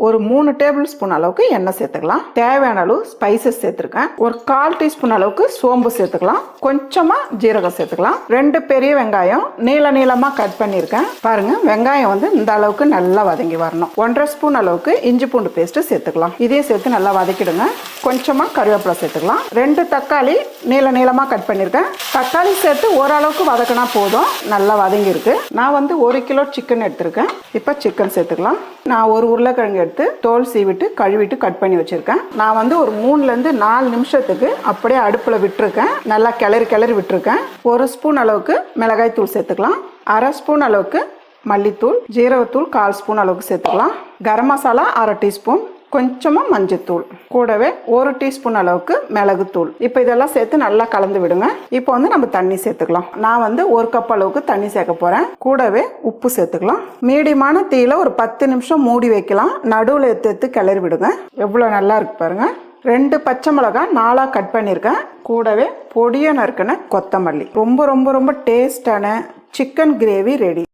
ஒரு 3 table spoon அளவுக்கு எண்ணெய் சேர்த்துக்கலாம். தேவையான அளவு ஸ்பைசஸ் சேர்த்துருக்கேன். ஒரு 1/4 டீஸ்பூன் அளவுக்கு சோம்பு சேர்த்துக்கலாம். கொஞ்சமா ஜீரகம் சேர்த்துக்கலாம். 2 பெரிய வெங்காயம் நீள நீளமா கட் பண்ணியிருக்கேன். பாருங்க, வெங்காயம் வந்து இந்த அளவுக்கு நல்லா வதங்கி வரணும். 1/2 ஸ்பூன் அளவுக்கு இஞ்சி பூண்டு பேஸ்ட் சேர்த்துக்கலாம். இதையும் சேர்த்து நல்லா வதக்கிடுங்க. கொஞ்சமா கருவேப்பிலை சேர்த்துக்கலாம். 2 தக்காளி நீள நீளமா கட் பண்ணியிருக்கேன். தக்காளி சேர்த்து ஓரளவுக்கு வதக்கினா போதும். நல்லா வதங்கி இருக்கு. நான் வந்து 1 கிலோ சிக்கன் எடுத்திருக்கேன். இப்போ சிக்கன் சேர்த்துக்கலாம். நான் ஒரு உருளைக்கிழங்கு எடுத்து தோல் சீவிட்டு கழுவிட்டு கட் பண்ணி வச்சிருக்கேன். நான் வந்து ஒரு 3லேருந்து 4 நிமிஷத்துக்கு அப்படியே அடுப்பில் விட்டுருக்கேன். நல்லா கிளறி விட்டுருக்கேன். 1 ஸ்பூன் அளவுக்கு மிளகாய் தூள் சேர்த்துக்கலாம். 1/2 ஸ்பூன் அளவுக்கு மல்லித்தூள், ஜீரகத்தூள் 1/4 ஸ்பூன் அளவுக்கு சேர்த்துக்கலாம். கரம் மசாலா 1/2 டீஸ்பூன், கொஞ்சமாக மஞ்சத்தூள், கூடவே 1 டீஸ்பூன் அளவுக்கு மிளகுத்தூள். இப்போ இதெல்லாம் சேர்த்து நல்லா கலந்து விடுங்க. இப்போ வந்து நம்ம தண்ணி சேர்த்துக்கலாம். நான் வந்து 1 கப் அளவுக்கு தண்ணி சேர்க்க போகிறேன். கூடவே உப்பு சேர்த்துக்கலாம். மீடியமான தீயில ஒரு 10 நிமிஷம் மூடி வைக்கலாம். நடுவில் எடுத்து கிளறி விடுங்க. எவ்வளோ நல்லா இருக்கு பாருங்க. 2 பச்சை மிளகாய் 4 கட் பண்ணியிருக்கேன். கூடவே பொடியாக நறுக்கின கொத்தமல்லி. ரொம்ப ரொம்ப ரொம்ப டேஸ்டான சிக்கன் கிரேவி ரெடி.